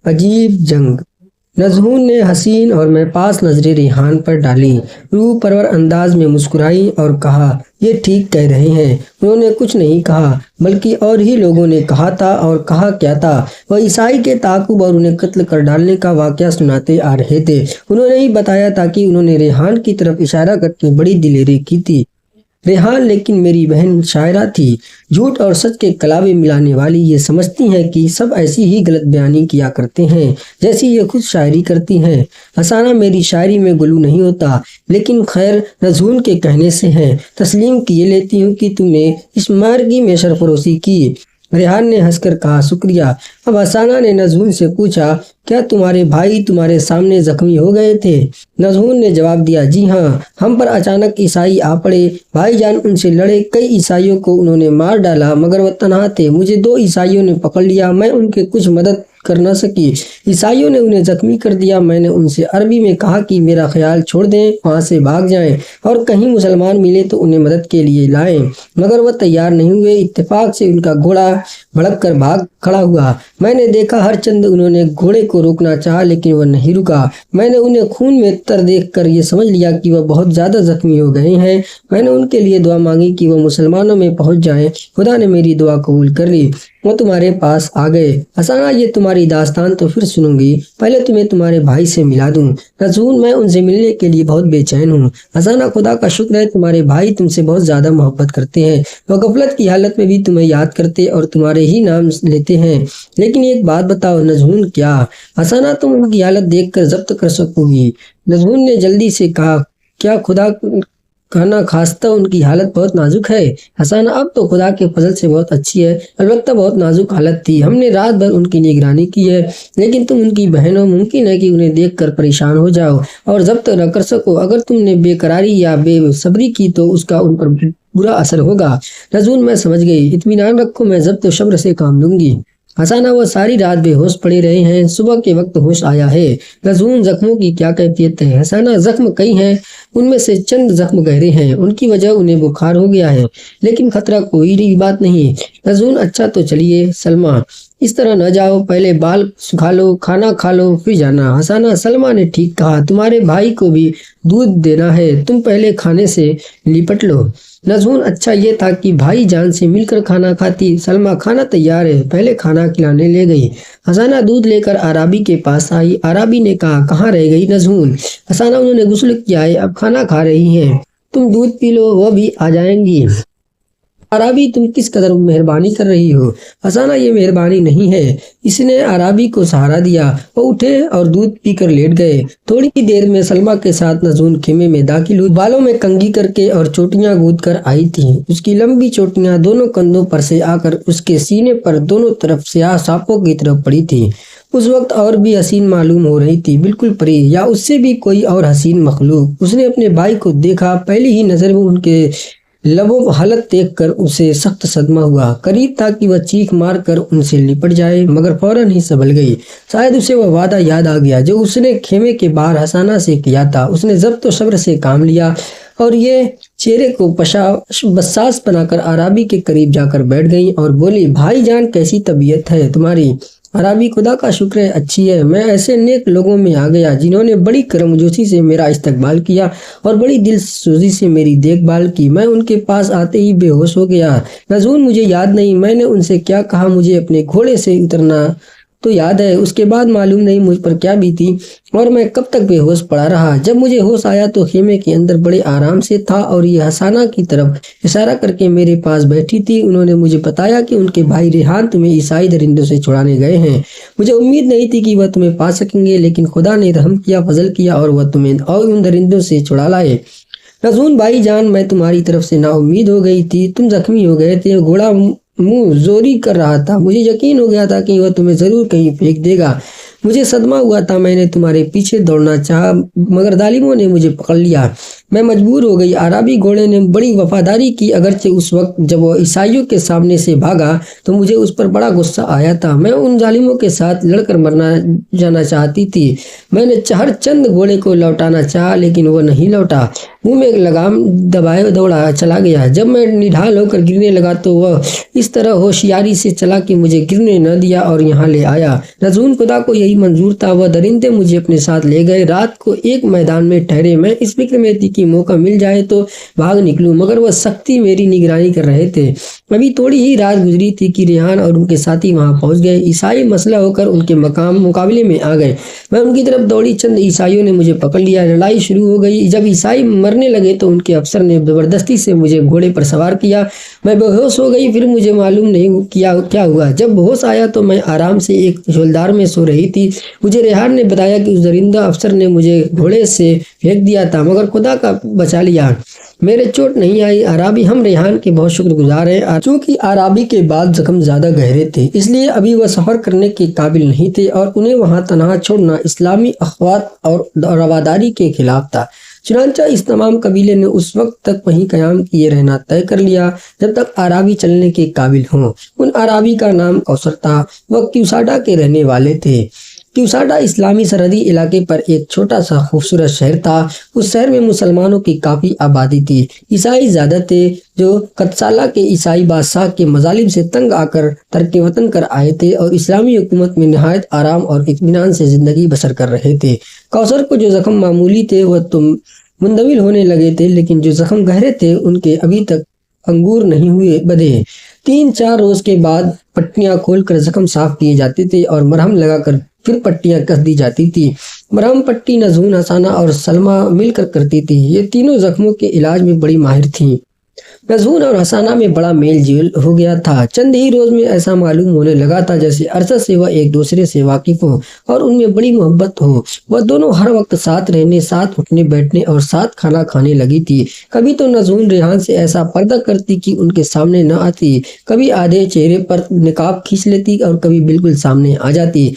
عجیب جنگ۔ نذہون نے حسین اور میں پاس نظریں ریحان پر ڈالی، روح پرور انداز میں مسکرائی اور کہا، یہ ٹھیک کہہ رہے ہیں۔ انہوں نے کچھ نہیں کہا، بلکہ اور ہی لوگوں نے کہا تھا، اور کہا کیا تھا؟ وہ عیسائی کے تعاقب اور انہیں قتل کر ڈالنے کا واقعہ سناتے آ رہے تھے۔ انہوں نے ہی بتایا تھا کہ انہوں نے ریحان کی طرف اشارہ کر کے بڑی دلیری کی تھی۔ ریحان لیکن میری بہن شاعرہ تھی، جھوٹ اور سچ کے کلابے ملانے والی۔ یہ سمجھتی ہیں کہ سب ایسی ہی غلط بیانی کیا کرتے ہیں جیسی یہ خود شاعری کرتی ہیں۔ حسانہ میری شاعری میں گلو نہیں ہوتا، لیکن خیر نذہون کے کہنے سے ہے، تسلیم کیے لیتی ہوں کہ تم نے اس مارگی میں سرفروشی کی۔ ریحان نے ہنس کر کہا، شکریہ۔ اب حسانہ نے نذہون سے پوچھا، کیا تمہارے بھائی تمہارے سامنے زخمی ہو گئے تھے؟ نذہون نے جواب دیا، جی ہاں، ہم پر اچانک عیسائی آ پڑے، بھائی جان ان سے لڑے، کئی عیسائیوں کو انہوں نے مار ڈالا، مگر وہ تنہا تھے، مجھے 2 عیسائیوں نے پکڑ لیا، میں ان کے کچھ مدد کر نہ سکی، عیسائیوں نے انہیں زخمی کر دیا۔ میں نے ان سے عربی میں کہا کہ میرا خیال چھوڑ دیں، وہاں سے بھاگ جائیں، اور کہیں مسلمان ملے تو انہیں مدد کے لیے لائیں، مگر وہ تیار نہیں ہوئے۔ اتفاق سے ان کا گھوڑا بھڑک کر بھاگ کھڑا ہوا، میں نے دیکھا ہر چند انہوں نے گھوڑے کو روکنا چاہا لیکن وہ نہیں رکا۔ میں نے انہیں خون میں تر دیکھ کر یہ سمجھ لیا کہ وہ بہت زیادہ زخمی ہو گئے ہیں۔ میں نے ان کے لیے دعا مانگی کہ وہ مسلمانوں میں پہنچ جائیں، خدا نے میری دعا قبول کر لی، وہ تمہارے پاس آ گئے۔ حسانہ، یہ تمہاری داستان تو پھر سنوں گی، پہلے تمہیں تمہارے بھائی سے ملا دوں۔ نذہون، میں ان سے ملنے کے لیے بہت بے چین ہوں۔ حسانہ، خدا کا شکر ہے تمہارے بھائی تم سے بہت زیادہ محبت کرتے ہیں، وہ غفلت کی حالت میں بھی تمہیں یاد کرتے اور تمہارے ہی نام لیتے ہیں۔ لیکن ایک بات بتاؤ نذہون، کیا حسانہ تم ان کی حالت دیکھ کر ضبط کر سکو گی؟ نذہون نے جلدی سے کہا، کیا خدا کہنا خواستہ ان کی حالت بہت نازک ہے؟ حسانہ، اب تو خدا کے فضل سے بہت اچھی ہے، البتہ بہت نازک حالت تھی، ہم نے رات بھر ان کی نگرانی کی ہے، لیکن تم ان کی بہن ہو، ممکن ہے کہ انہیں دیکھ کر پریشان ہو جاؤ اور ضبط نہ کر سکو، اگر تم نے بے قراری یا بے صبری کی تو اس کا ان پر برا اثر ہوگا۔ نذہون، میں سمجھ گئی، اطمینان رکھو، میں ضبط و صبر سے کام لوں گی۔ حسانہ، وہ ساری رات بے ہوش پڑے رہے ہیں، صبح کے وقت ہوش آیا ہے۔ نذہون، زخموں کی کیا کیفیت ہے؟ حسانہ، زخم کئی ہیں، ان میں سے چند زخم گہرے ہیں، ان کی وجہ انہیں بخار ہو گیا ہے، لیکن خطرہ کوئی بات نہیں۔ نذہون، اچھا تو چلیے۔ سلمیٰ، اس طرح نہ جاؤ، پہلے بال سکھا لو، کھانا کھا لو، پھر جانا۔ حسانہ، سلمیٰ نے ٹھیک کہا، تمہارے بھائی کو بھی دودھ دینا ہے، تم پہلے کھانے سے لپٹ لو۔ نذہون، اچھا یہ تھا کہ بھائی جان سے مل کر کھانا کھاتی۔ سلمیٰ، کھانا تیار ہے، پہلے کھانا کھلانے لے گئی۔ حسانہ دودھ لے کر عرابی کے پاس آئی، عرابی نے کہا، کہاں رہ گئی نذہون؟ حسانہ، انہوں نے غسل کیا ہے، اب کھانا کھا رہی ہیں، تم دودھ پی لو، وہ بھی آ جائیں گی۔ عرابی، تم کس قدر مہربانی کر رہی ہو۔ حسانہ، یہ مہربانی نہیں ہے۔ اس نے عرابی کو سہارا دیا، وہ اٹھے اور دودھ پی کر لیٹ گئے۔ تھوڑی دیر میں سلمیٰ کے ساتھ نذہون خیمے میں داخل ہوئی، بالوں میں کنگھی کر کے اور چوٹیاں گوندھ کر آئی تھیں، اس کی لمبی چوٹیاں دونوں کندھوں پر سے آ کر اس کے سینے پر دونوں طرف سیاہ سانپوں کی طرف پڑی تھیں۔ اس وقت اور بھی حسین معلوم ہو رہی تھی، بالکل پری یا اس سے بھی کوئی اور حسین مخلوق۔ اس نے اپنے بھائی کو دیکھا، پہلی ہی نظر میں ان کے لبوں حالت دیکھ کر اسے سخت صدمہ ہوا، قریب تھا کہ وہ چیخ مار کر ان سے لپٹ جائے، مگر فوراً ہی سنبھل گئی۔ شاید اسے وہ وعدہ یاد آ گیا جو اس نے خیمے کے باہر حسانہ سے کیا تھا۔ اس نے ضبط و صبر سے کام لیا اور یہ چہرے کو بساس بنا کر عرابی کے قریب جا کر بیٹھ گئی اور بولی، بھائی جان کیسی طبیعت ہے تمہاری؟ عرابی، خدا کا شکر ہے اچھی ہے، میں ایسے نیک لوگوں میں آ گیا جنہوں نے بڑی کرم جوشی سے میرا استقبال کیا اور بڑی دل سوزی سے میری دیکھ بھال کی، میں ان کے پاس آتے ہی بے ہوش ہو گیا۔ نذہون، مجھے یاد نہیں میں نے ان سے کیا کہا، مجھے اپنے گھوڑے سے اترنا تو یاد ہے، اس کے بعد معلوم نہیں مجھ پر کیا بیتی اور میں کب تک بے ہوش پڑا رہا۔ جب مجھے ہوش آیا تو خیمے کے اندر بڑے آرام سے تھا اور یہ حسانہ کی طرف اشارہ کر کے میرے پاس بیٹھی تھی، انہوں نے مجھے بتایا کہ ان کے بھائی ریحان تمہیں عیسائی درندوں سے چھڑانے گئے ہیں، مجھے امید نہیں تھی کہ وہ تمہیں پا سکیں گے، لیکن خدا نے رحم کیا، فضل کیا اور وہ تمہیں اور ان درندوں سے چھڑا لائے۔ نذہون، بھائی جان میں تمہاری طرف سے نا امید ہو گئی تھی، تم زخمی ہو گئے تھے، گھوڑا منہ زوری کر رہا تھا، مجھے یقین ہو گیا تھا کہ وہ تمہیں ضرور کہیں پھینک دے گا، مجھے صدمہ ہوا تھا، میں نے تمہارے پیچھے دوڑنا چاہا مگر ظالموں نے مجھے پکڑ لیا، میں مجبور ہو گئی۔ عرابی گھوڑے نے بڑی وفاداری کی، اگرچہ اس وقت جب وہ عیسائیوں کے سامنے سے بھاگا تو مجھے اس پر بڑا غصہ آیا تھا، میں ان ظالموں کے ساتھ لڑ کر مرنا جانا چاہتی تھی، میں نے ہر چند گھوڑے کو لوٹانا چاہا لیکن وہ نہیں لوٹا۔ मुंह में लगाम दबाए दौड़ा चला गया। जब मैं निढाल होकर गिरने लगा तो वह इस तरह होशियारी से चला कि मुझे गिरने न दिया और यहाँ ले आया। रसूल खुदा को यही मंजूर था। वह दरिंदे मुझे अपने साथ ले गए। रात को एक मैदान में ठहरे। मैं इस फिक्र में थी कि मौका मिल जाए तो भाग निकलूं, मगर वह सख्ती मेरी निगरानी कर रहे थे। अभी थोड़ी ही रात गुजरी थी कि रेहान और उनके साथी वहां पहुंच गए। ईसाई मसला होकर उनके मुकाबले में आ गए। मैं उनकी तरफ दौड़ी, चंद ईसाइयों ने मुझे पकड़ लिया। लड़ाई शुरू हो गई। जब ईसाई मरने लगे तो उनके अफसर ने जबरदस्ती से मुझे घोड़े पर सवार किया। मैं बेहोश हो गई। फिर मुझे मालूम नहीं किया क्या हुआ। जब होश आया तो मैं आराम से एक झोलदार में सो रही थी। मुझे रेहान ने बताया कि उस दरिंदा अफसर ने मुझे घोड़े से फेंक दिया था, मगर खुदा का बचा लिया, मेरे चोट नहीं आई। आराबी हम रेहान के बहुत शुक्रगुजार हैं। चूंकि आराबी के बाद जख्म ज्यादा गहरे थे, इसलिए अभी वह सफर करने के काबिल नहीं थे और उन्हें वहां तनहा छोड़ना इस्लामी अखवात और रवादारी के खिलाफ था। चुनांचा इस तमाम कबीले ने उस वक्त तक वहीं कयाम किए रहना तय कर लिया जब तक आराबी चलने के काबिल हों। उन आराबी का नाम कौसर था। वह क्यूसाडा के रहने वाले थे। क्यूसाडा इस्लामी सरहदी इलाके पर एक छोटा सा खूबसूरत शहर था। उस शहर में मुसलमानों की काफी आबादी थी। ईसाई ज्यादा थे, जो कत्साला के ईसाई बादशाह के मजालिम से तंग आकर तर्क वतन कर आए थे और इस्लामी हुकूमत में निहायत आराम और इत्मीनान से जिंदगी बसर कर रहे थे। कौसर को जो जख्म मामूली थे वह तुम मुंदमिल होने लगे थे, लेकिन जो जख्म गहरे थे उनके अभी तक अंगूर नहीं हुए बधे। 3-4 रोज के बाद पट्टियां खोलकर जख्म साफ किए जाते थे और मरहम लगाकर फिर पट्टियां कस दी जाती थी। मरहम पट्टी नजून, हसाना और सलमा मिलकर करती थी। ये तीनों जख्मों के इलाज में बड़ी माहिर थीं। नजून और हसाना में बड़ा मेल जोल हो गया था। चंद ही रोज में ऐसा मालूम होने लगा था जैसे अरसा से वह एक दूसरे से वाकिफ हो और उनमें बड़ी मोहब्बत हो। वह दोनों हर वक्त साथ रहने, साथ उठने बैठने और साथ खाना खाने लगी थी। कभी तो नजून रेहान से ऐसा पर्दा करती कि उनके सामने न आती, कभी आधे चेहरे पर निकाब खींच लेती और कभी बिल्कुल सामने आ जाती।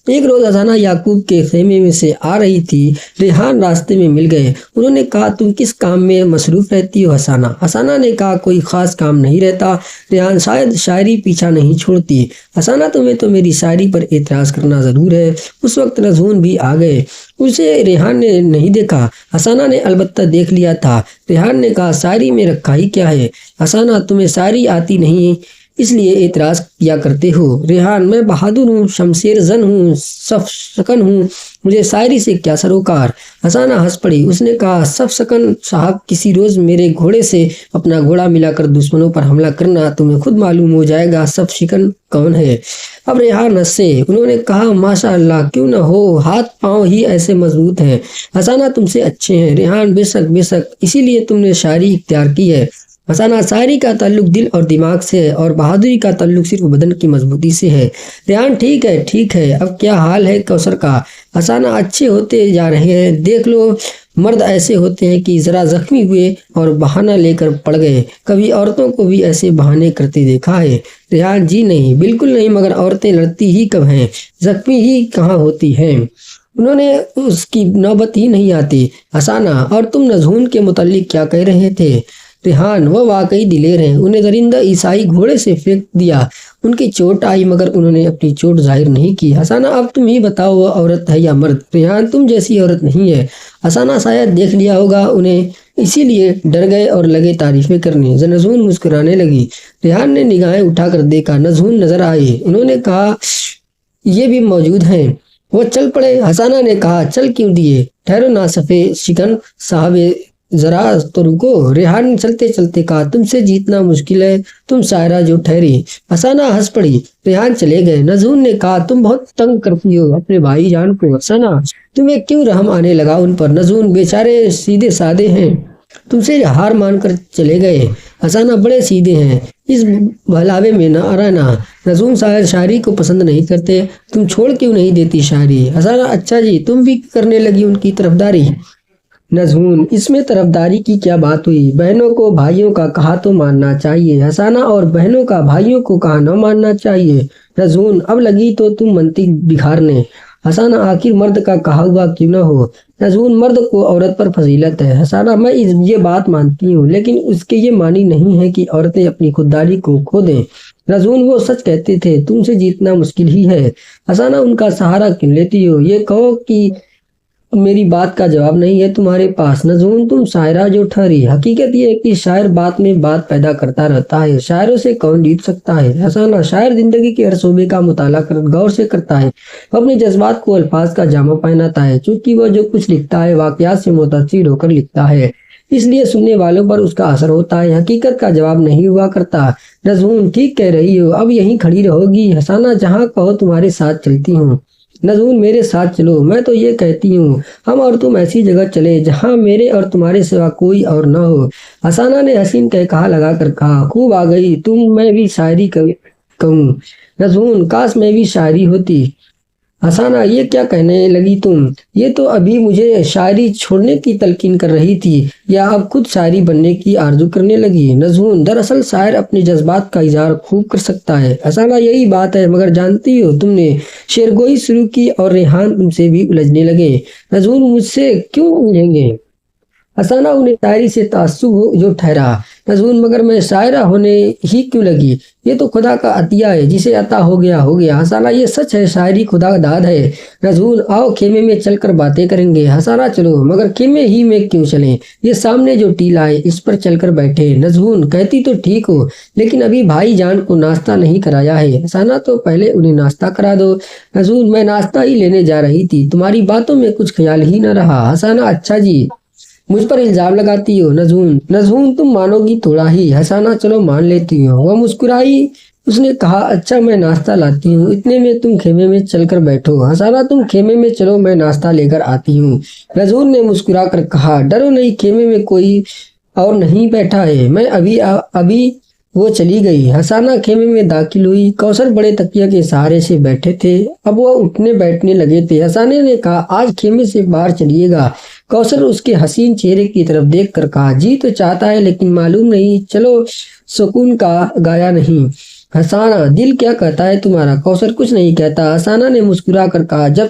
एक रोज हसाना याकूब के खेमे में से आ रही थी। रेहान रास्ते में मिल गए। उन्होंने कहा, तुम किस काम में मसरूफ रहती हो हसाना? हसाना ने कहा, कोई खास काम नहीं रहता। रेहान, शायद शायरी पीछा नहीं छोड़ती। हसाना, तुम्हें तो मेरी शायरी पर एतराज करना जरूर है। उस वक्त नजून भी आ गए। उसे रेहान ने नहीं देखा, हसाना ने अलबत्ता देख लिया था। रेहान ने कहा, शायरी में रखा ही क्या है हसाना, तुम्हें शायरी आती नहीं इसलिए एतराज किया करते हो। रेहान, मैं बहादुर हूँ, शमशेर जन हूँ, सफ सकन हूँ, मुझे शायरी से क्या सरोकार। हसाना हंस पड़ी। उसने कहा, सफ सकन साहब, किसी रोज मेरे घोड़े से अपना घोड़ा मिलाकर दुश्मनों पर हमला करना, तुम्हें खुद मालूम हो जाएगा सफ शिकन कौन है। अब रेहान हंसे। उन्होंने कहा, माशा अल्लाह, क्यों न हो, हाथ पांव ही ऐसे मजबूत हैं। हसाना, तुमसे अच्छे हैं। रेहान, बेशक बेशक, इसीलिए तुमने शायरी इख्तियार की है। हसाना, शायरी का ताल्लुक दिल और दिमाग से है और बहादुरी का ताल्लुक सिर्फ बदन की मजबूती से है। रेहान, ठीक है ठीक है, अब क्या हाल है कौसर का? हसाना, अच्छे होते जा रहे हैं। देख लो, मर्द ऐसे होते हैं कि जरा जख्मी हुए और बहाना लेकर पड़ गए। कभी औरतों को भी ऐसे बहाने करते देखा है? रेहान, जी नहीं, बिल्कुल नहीं, मगर औरतें लड़ती ही कब हैं, जख्मी ही कहाँ होती हैं। उन्होंने उसकी नौबत ही नहीं आती। हसाना, और तुम नजून के मुतालिक क्या कह रहे थे? रेहान, वह वाकई दिलेर हैं। उन्हें दरिंदा ईसाई घोड़े से फेंक दिया। उनकी चोट आई मगर उन्होंने अपनी चोट जाहिर नहीं की। हसाना, अब तुम ही बताओ, वह औरत है या मर्द? रेहान, तुम जैसी औरत नहीं है। हसाना, शायद देख लिया होगा उन्हें, इसीलिए डर गए और लगे तारीफें करने। नजून मुस्कुराने लगी। रेहान ने निगाहें उठाकर देखा। नजून नजर आए। उन्होंने कहा, ये भी मौजूद हैं। वो चल पड़े। हसाना ने कहा, चल क्यों दिए? ठहरो ना सफे शिकन साहब, जरा तो रुको। रेहान ने चलते चलते कहा, तुमसे जीतना मुश्किल है, तुम शायरा जो ठहरी। हसाना हंस पड़ी। रेहान चले गए। नजून ने कहा, तुम बहुत तंग करती हो अपने भाई जान को। हसाना, तुम्हें क्यों रहम आने लगा उन पर? नजून, बेचारे सीधे साधे हैं, तुमसे हार मानकर चले गए। हसाना, बड़े सीधे हैं, इस बहलावे में न रहना। नजून, शायद शायरी को पसंद नहीं करते, तुम छोड़ क्यों नहीं देती शायरी? हसाना, अच्छा जी, तुम भी करने लगी उनकी तरफदारी? नजून, इसमें तरफदारी की क्या बात हुई? बहनों को भाइयों का कहा तो मानना चाहिए। हसाना, और बहनों का भाइयों को कहा न मानना चाहिए। नजून, अब लगी तो तुम मनती बिखारने। हसाना, आखिर मर्द का कहा हुआ क्यों न हो? नजून, मर्द को औरत पर फजीलत है। हसाना, मैं ये बात मानती हूँ, लेकिन उसके ये मानी नहीं है कि औरतें अपनी खुददारी को खो दें। नजून, वो सच कहते थे, तुमसे जीतना मुश्किल ही है। हसाना, उनका सहारा क्यों लेती हो? ये कहो कि मेरी बात का जवाब नहीं है तुम्हारे पास। नजून तुम शायरा जो ठहरी, हकीकत ये है कि शायर बात में बात पैदा करता रहता है। शायरों से कौन जीत सकता है? हसाना, शायर जिंदगी के हर शोबे का मुताला कर गौर से करता है, अपने जज्बात को अल्फाज का जामा पहनाता है। चूंकि वह जो कुछ लिखता है वाकयात से मुतासिर होकर लिखता है, इसलिए सुनने वालों पर उसका असर होता है, हकीकत का जवाब नहीं हुआ करता। नजून, ठीक कह रही हो, अब यहीं खड़ी रहोगी? हसाना, जहाँ कहो तुम्हारे साथ चलती हूँ। नजून, मेरे साथ चलो, मैं तो ये कहती हूँ हम और तुम ऐसी जगह चले जहाँ मेरे और तुम्हारे सिवा कोई और न हो। हसाना ने हसीन कहा लगा कर कहा, खूब आ गई तुम, मैं भी शायरी कहूँ। नजून, काश मैं भी शायरी होती। हसाना, ये क्या कहने लगी तुम? ये तो अभी मुझे शायरी छोड़ने की तलकीन कर रही थी, या अब खुद शायरी बनने की आरजू करने लगी? नजून, दरअसल शायर अपने जज्बात का इजहार खूब कर सकता है। हसाना, यही बात है, मगर जानती हो तुमने शेरगोई शुरू की और रेहान तुमसे भी उलझने लगे। नजून, मुझसे क्यों उलझेंगे? हसाना, उन्हें शायरी से ताज्जुब जो ठहरा। नजून, मगर मैं शायरा होने ही क्यों लगी? ये तो खुदा का अतिया है, जिसे अता हो गया हो गया। हसाना, ये सच है, शायरी खुदा का दाद है। नजून, आओ खेमे में चलकर बातें करेंगे। हसाना, चलो, मगर खेमे ही में क्यों चलें? ये सामने जो टीला है इस पर चलकर बैठे। नजून, कहती तो ठीक हो, लेकिन अभी भाई जान को नाश्ता नहीं कराया है। हसाना, तो पहले उन्हें नाश्ता करा दो। नजून, मैं नाश्ता ही लेने जा रही थी, तुम्हारी बातों में कुछ ख्याल ही न रहा। हसाना, अच्छा जी, मुझ पर इल्जाम लगाती हो। नजून, नजून तुम मानोगी थोड़ा ही। हसाना, चलो मान लेती हो। वह मुस्कुराई, उसने कहा, अच्छा मैं नाश्ता लाती हूँ, इतने में तुम खेमे में चलकर बैठो। हसाना, तुम खेमे में चलो, मैं नाश्ता लेकर आती हूँ। नजून ने मुस्कुरा कर कहा, डरो नहीं, खेमे में कोई और नहीं बैठा है, मैं अभी वो चली गई। हसाना खेमे में दाखिल हुई। कौसर बड़े तकिया के सहारे से बैठे थे, अब वह उठने बैठने लगे थे। हसाने ने कहा, आज खेमे से बाहर चलिएगा। कौसर उसके हसीन चेहरे की तरफ देख कर कहा, जी तो चाहता है, लेकिन मालूम नहीं, चलो सुकून का गाया नहीं। हसाना, दिल क्या कहता है तुम्हारा? कौसर, कुछ नहीं कहता। हसाना ने मुस्कुरा कर कहा, जब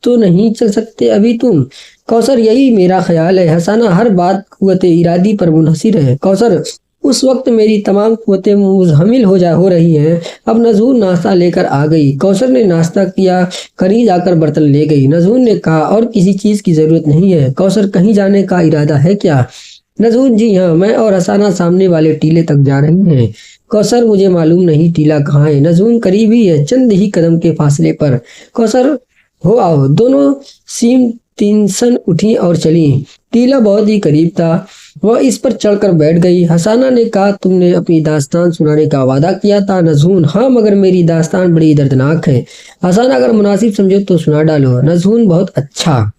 तो नहीं चल सकते अभी तुम? कौसर, यही मेरा ख्याल है। हसाना, हर बात कुव्वत इरादी पर मुनहसिर है। कौसर, उस वक्त मेरी तमाम कुव्वतें मुज़हमिल हो रही हैं। अब नजून नाश्ता लेकर आ गई। कौसर ने नाश्ता किया, करीब जाकर बर्तन ले गई। नजून ने कहा, और किसी चीज की जरूरत नहीं है। कौसर, कहीं जाने का इरादा है क्या? नजून, जी हाँ, मैं और हसाना सामने वाले टीले तक जा रही हैं। कौसर, मुझे मालूम नहीं टीला कहाँ है। नजून, करीब ही है, चंद ही कदम के फासले पर। कौसर, हो आओ। दोनों सीम तीनसन उठी और चली। टीला बहुत ही करीब था, वह इस पर चढ़कर बैठ गई। हसाना ने कहा, तुमने अपनी दास्तान सुनाने का वादा किया था। नजून, हाँ, मगर मेरी दास्तान बड़ी दर्दनाक है। हसाना, अगर मुनासिब समझो तो सुना डालो। नजून, बहुत अच्छा।